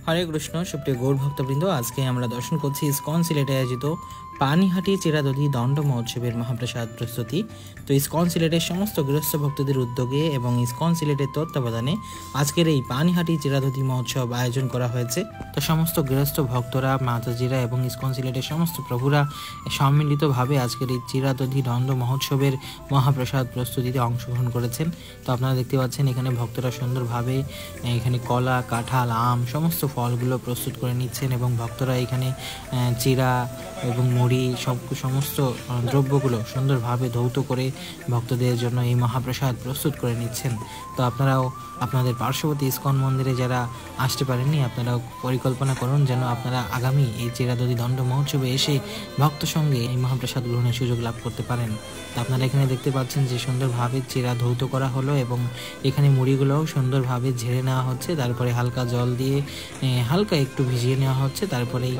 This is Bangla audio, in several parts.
হরে কৃষ্ণ সুপ্রিয় গৌর ভক্তবৃন্দ, আজকে আমরা দর্শন করছি ইসকন সিলেটে আয়োজিত পানিহাটি চিরাদধি দণ্ড মহোৎসবের মহাপ্রসাদ প্রস্তুতি। তো ইসকন সিলেটের সমস্ত গৃহস্থ ভক্তদের উদ্যোগে এবং ইসকন সিলেটের তত্ত্বাবধানে আজকের এই পানিহাটি চিরাদধি মহোৎসব আয়োজন করা হয়েছে। তো সমস্ত গৃহস্থ ভক্তরা, মাতাজিরা এবং ইসকন সিলেটের সমস্ত প্রভুরা সম্মিলিতভাবে আজকের এই চিরাদধি দণ্ড মহোৎসবের মহাপ্রসাদ প্রস্তুতিতে অংশগ্রহণ করেছেন। তো আপনারা দেখতে পাচ্ছেন এখানে ভক্তরা সুন্দরভাবে এখানে কলা, কাঁঠাল, আম সমস্ত ফলগুলো প্রস্তুত করে নিচ্ছেন এবং ভক্তরা এখানে চিরা এবং মুড়ি সমস্ত দ্রব্যগুলো সুন্দরভাবে ধৌত করে ভক্তদের জন্য এই মহাপ্রসাদ প্রস্তুত করে নিচ্ছেন। তো আপনারাও আপনাদের পার্শ্ববর্তী ইসকন মন্দিরে যারা আসতে পারেননি, আপনারাও পরিকল্পনা করুন যেন আপনারা আগামী এই চিরাদধি দণ্ড মহোৎসবে এসে ভক্ত সঙ্গে এই মহাপ্রসাদ গ্রহণের সুযোগ লাভ করতে পারেন। তো আপনারা এখানে দেখতে পাচ্ছেন যে সুন্দরভাবে চিরা ধৌত করা হলো এবং এখানে মুড়িগুলোও সুন্দরভাবে ঝেড়ে নেওয়া হচ্ছে, তারপরে হালকা জল দিয়ে হালকা একটু ভিজিয়ে নেওয়া হচ্ছে, তারপরেই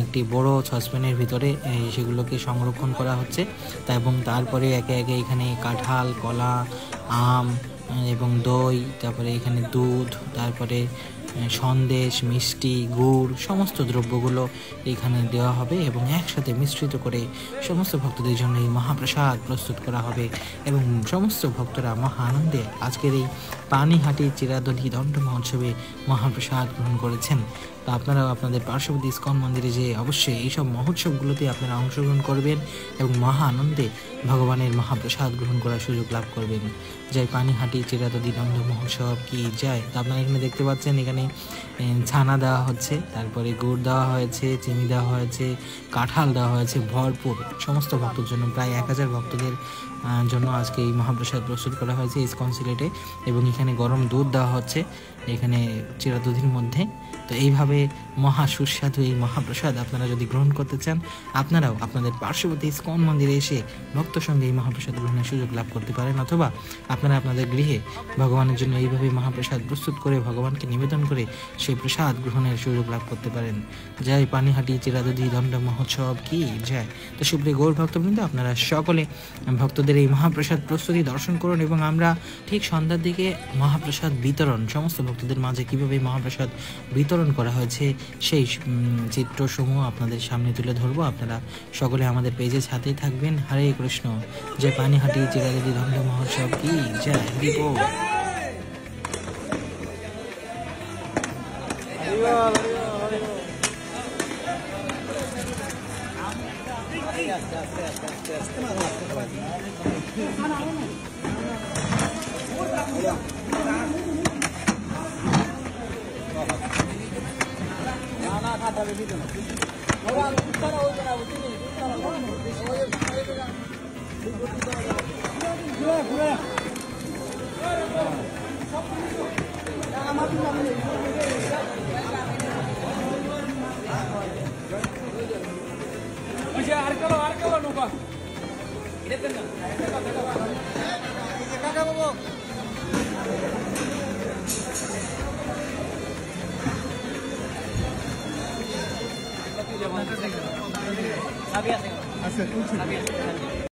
একটি বড় সসপ্যানের ভিতরে সেগুলোকে সংরক্ষণ করা হচ্ছে। এবং তারপরে একে একে এখানে কাঁঠাল, কলা, আম এবং দই, তারপরে এখানে দুধ, তারপরে সন্দেশ, মিষ্টি, গুড় সমস্ত দ্রব্যগুলো এখানে দেওয়া হবে এবং একসাথে মিশ্রিত করে সমস্ত ভক্তদের জন্য এই মহাপ্রসাদ প্রস্তুত করা হবে এবং সমস্ত ভক্তরা মহা আনন্দে আজকের এই পানিহাটি চিরাদধি দণ্ড মহোৎসবে মহাপ্রসাদ গ্রহণ করেছেন। তো আপনারাও আপনাদের পার্শ্ববর্তী ইসকন মন্দিরে যে অবশ্যই এইসব মহোৎসবগুলোতে আপনারা অংশগ্রহণ করবেন এবং মহা আনন্দে ভগবানের মহাপ্রসাদ গ্রহণ করার সুযোগ লাভ করবেন। জয় পানিহাটি চিরাদধি দণ্ড মহোৎসব কি জয়। তো আপনারা এখানে দেখতে পাচ্ছেন এখানে ছানা দেওয়া হচ্ছে, তারপরে গুড় দেওয়া হয়েছে, চিনি দেওয়া হয়েছে, কাঁঠাল দেওয়া হয়েছে, ভরপুর সমস্ত ভক্তের জন্য প্রায় 1000 ভক্তদের জন্য আজকে এই মহাপ্রসাদ প্রস্তুত করা হয়েছে ইসকন সিলেটে। এবং এখানে গরম দুধ দেওয়া হচ্ছে এখানে চিরাদধির মধ্যে। তো এইভাবে মহা সুস্বাদু এই মহাপ্রসাদ আপনারা যদি গ্রহণ করতে চান, আপনারাও আপনাদের পার্শ্ববর্তী ইসকন মন্দিরে এসে ভক্ত সঙ্গে এই মহাপ্রসাদ গ্রহণের সুযোগ লাভ করতে পারেন, অথবা আপনারা আপনাদের গৃহে ভগবানের জন্য এইভাবে মহাপ্রসাদ প্রস্তুত করে ভগবানকে নিবেদন করে সেই প্রসাদ গ্রহণের সুযোগ লাভ করতে পারেন। জয় পানিহাটি চিরাদধি দণ্ড মহোৎসব কি জয়। তো সুপ্রিয় গৌর ভক্তবৃন্দ, আপনারা সকলে ভক্তদের এই মহাপ্রসাদ প্রস্তুতি দর্শন করুন এবং আমরা ঠিক সন্ধ্যার দিকে মহাপ্রসাদ বিতরণ সমস্ত ভক্তদের মাঝে কীভাবে মহাপ্রসাদ বিতরণ করা হয়েছে সেই চিত্রসমূহ আপনাদের সামনে তুলে ধরবো। আপনারা সকলে আমাদের পেজের সাথেই থাকবেন। হরে কৃষ্ণ। জয় পানিহাটি চিরাদধি দণ্ড মহোৎসব কি জয়। দীপ Sabía,